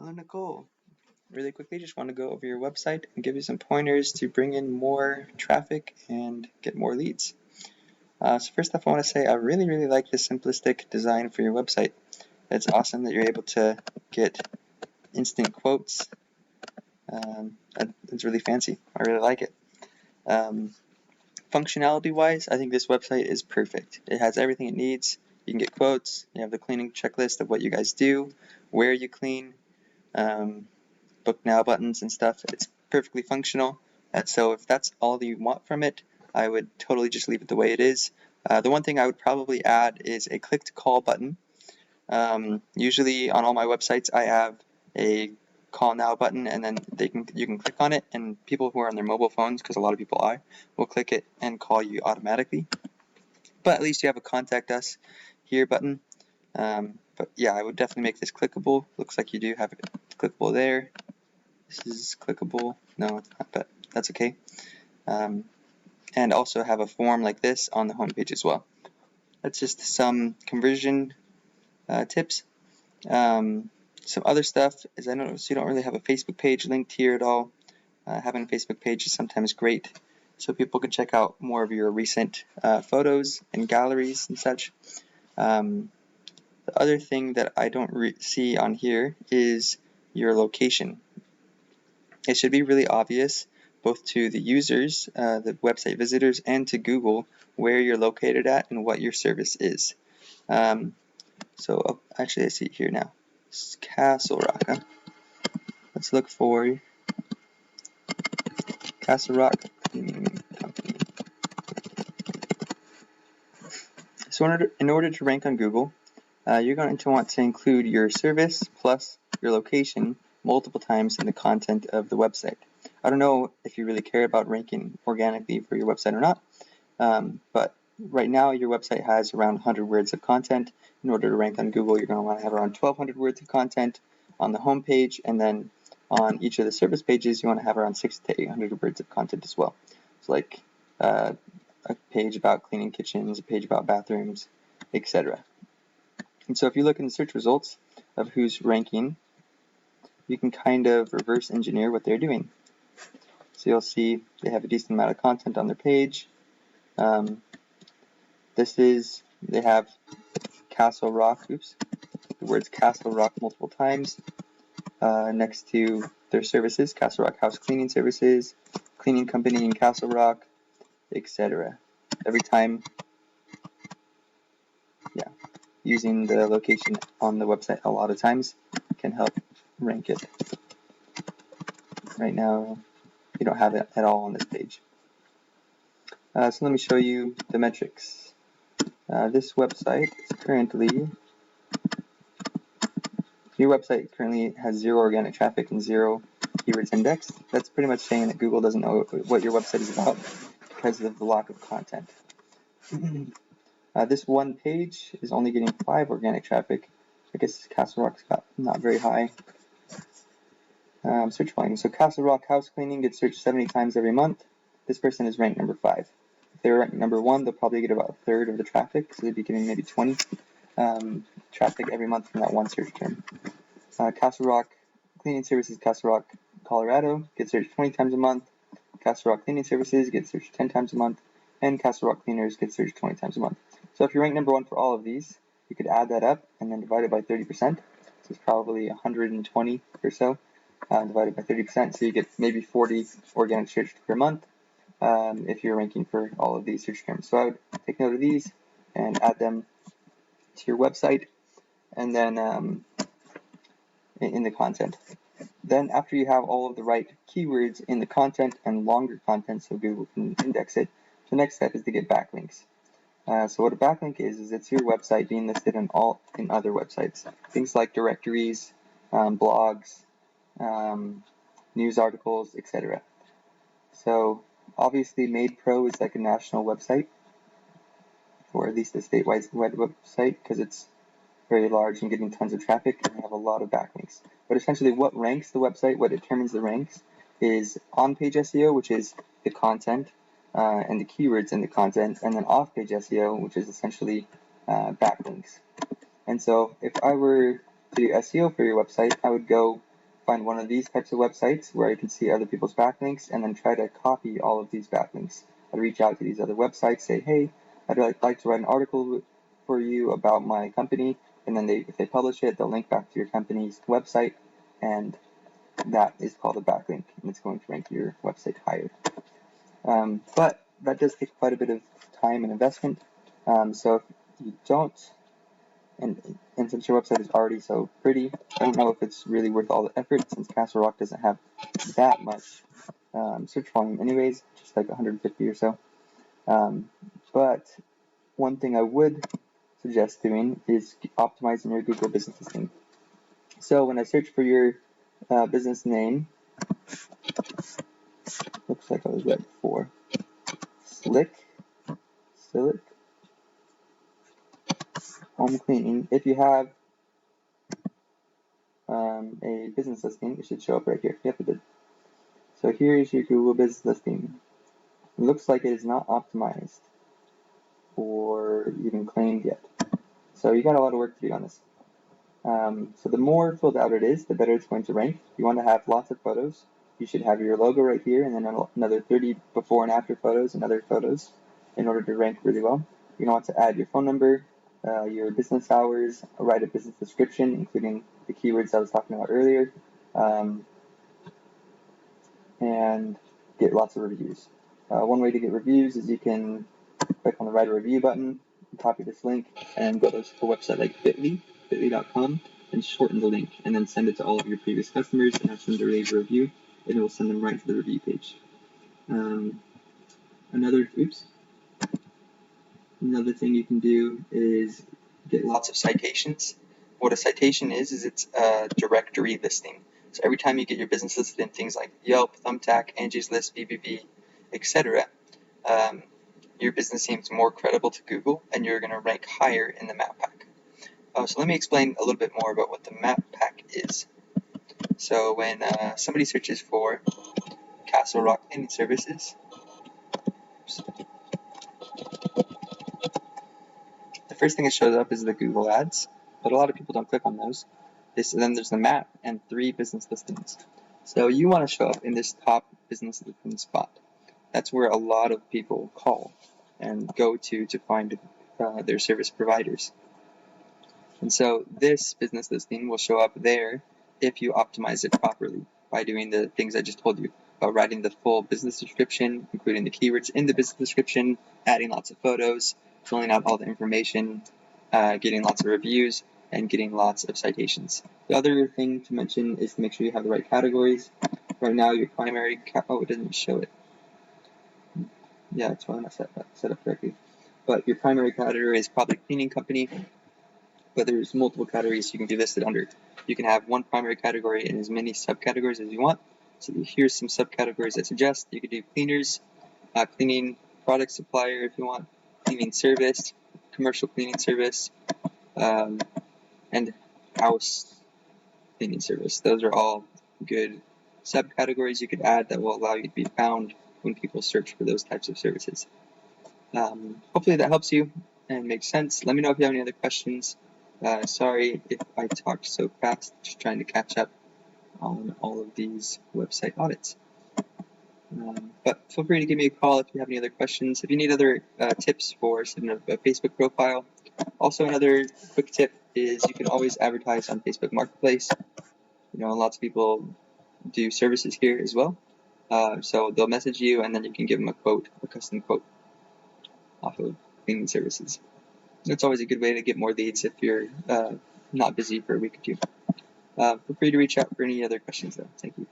Hello, Nicole. Really quickly, just want to go over your website and give you some pointers to bring in more traffic and get more leads. So first off, I want to say I really like the simplistic design for your website. It's awesome that you're able to get instant quotes. It's really fancy. I really like it. Functionality-wise, I think this website is perfect. It has everything it needs. You can get quotes. You have the cleaning checklist of what you guys do, where you clean, book now buttons and stuff. It's perfectly functional. So if that's all you want from it, I would totally just leave it the way it is. The one thing I would probably add is a click to call button. Usually on all my websites I have a call now button, and then you can click on it, and people who are on their mobile phones, because a lot of people are, will click it and call you automatically. But at least you have a contact us here button. But yeah, I would definitely make this clickable. Looks like you do have it clickable there. This is clickable. No, it's not, but that's okay. And also have a form like this on the home page as well. That's just some conversion tips. Some other stuff is I noticed you don't really have a Facebook page linked here at all. Having a Facebook page is sometimes great, so people can check out more of your recent photos and galleries and such. The other thing that I don't see on here is your location. It should be really obvious both to the users, the website visitors, and to Google where you're located at and what your service is. Actually I see it here now. It's Castle Rock. Huh? Let's look for Castle Rock Cleaning Company. So in order to rank on Google, you're going to want to include your service plus your location multiple times in the content of the website. I don't know if you really care about ranking organically for your website or not, but right now your website has around 100 words of content. In order to rank on Google, you're going to want to have around 1,200 words of content on the home page, and then on each of the service pages you want to have around 600 to 800 words of content as well. It's like a page about cleaning kitchens, a page about bathrooms, etc. And so if you look in the search results of who's ranking, you can kind of reverse engineer what they're doing. So you'll see they have a decent amount of content on their page. They have Castle Rock, the words Castle Rock multiple times next to their services, Castle Rock House Cleaning Services, Cleaning Company in Castle Rock, etc. Every time, using the location on the website a lot of times can help rank it. Right now, you don't have it at all on this page. So let me show you the metrics. This website is your website currently has 0 organic traffic and 0 keywords indexed. That's pretty much saying that Google doesn't know what your website is about because of the lack of content. This one page is only getting 5 organic traffic. I guess Castle Rock's got not very high search volume. So Castle Rock House Cleaning gets searched 70 times every month. This person is ranked number 5. If they were ranked number 1, they'll probably get about a third of the traffic, so they'd be getting maybe 20 traffic every month from that one search term. Castle Rock Cleaning Services, Castle Rock, Colorado, gets searched 20 times a month. Castle Rock Cleaning Services gets searched 10 times a month. And Castle Rock Cleaners gets searched 20 times a month. So if you rank number 1 for all of these, you could add that up and then divide it by 30%. So it's probably 120 or so divided by 30%. So you get maybe 40 organic searched per month if you're ranking for all of these search terms. So I would take note of these and add them to your website, and then in the content. Then after you have all of the right keywords in the content and longer content so Google can index it, the next step is to get backlinks. So what a backlink is it's your website being listed in other websites. Things like directories, blogs, news articles, etc. So obviously MadePro is like a national website, or at least a statewide website, because it's very large and getting tons of traffic and have a lot of backlinks. But essentially what ranks the website, what determines the ranks, is on-page SEO, which is the content and the keywords in the content, and then off-page SEO, which is essentially backlinks. And so if I were to do SEO for your website, I would go find one of these types of websites where I can see other people's backlinks and then try to copy all of these backlinks. I'd reach out to these other websites, say, hey, I'd like to write an article for you about my company, and then if they publish it, they'll link back to your company's website, and that is called a backlink, and it's going to rank your website higher. But that does take quite a bit of time and investment. So if you don't, and since your website is already so pretty, I don't know if it's really worth all the effort, since Castle Rock doesn't have that much search volume anyways, just like 150 or so. But one thing I would suggest doing is optimizing your Google business listing. So when I search for your business name, looks like I was right before, Slick Home Cleaning. If you have a business listing, it should show up right here. Yep, it did. So here's your Google business listing. It looks like it is not optimized or even claimed yet. So you got a lot of work to do on this. So the more filled out it is, the better it's going to rank. You want to have lots of photos. You should have your logo right here, and then another 30 before and after photos and other photos in order to rank really well. You're going to want to add your phone number, your business hours, write a business description, including the keywords I was talking about earlier, and get lots of reviews. One way to get reviews is you can click on the write a review button, copy this link, and go to a website like bit.ly.com, and shorten the link, and then send it to all of your previous customers and ask them to leave a review, and it will send them right to the review page. Another thing you can do is get lots of citations. What a citation is it's a directory listing. So every time you get your business listed in things like Yelp, Thumbtack, Angie's List, BBB, etc., your business seems more credible to Google, and you're going to rank higher in the map pack. So let me explain a little bit more about what the map pack is. So when somebody searches for Castle Rock Cleaning Services, the first thing that shows up is the Google ads, but a lot of people don't click on those. Then there's the map and 3 business listings. So you want to show up in this top business listing spot. That's where a lot of people call and go to find their service providers. And so this business listing will show up there if you optimize it properly by doing the things I just told you about writing the full business description, including the keywords in the business description, adding lots of photos, filling out all the information, getting lots of reviews, and getting lots of citations. The other thing to mention is to make sure you have the right categories. Right now, your primary it doesn't show it. Yeah, it's probably not set up correctly. But your primary category is probably cleaning company, but there's multiple categories you can be listed under. You can have one primary category and as many subcategories as you want. So here's some subcategories I suggest. You could do cleaners, cleaning product supplier if you want, cleaning service, commercial cleaning service, and house cleaning service. Those are all good subcategories you could add that will allow you to be found when people search for those types of services. Hopefully that helps you and makes sense. Let me know if you have any other questions. Sorry if I talked so fast, just trying to catch up on all of these website audits. But feel free to give me a call if you have any other questions. If you need other tips for setting up a Facebook profile. Also, another quick tip is you can always advertise on Facebook Marketplace. Lots of people do services here as well. So they'll message you, and then you can give them a custom quote off of cleaning services. It's always a good way to get more leads if you're not busy for a week or two. Feel free to reach out for any other questions though. Thank you.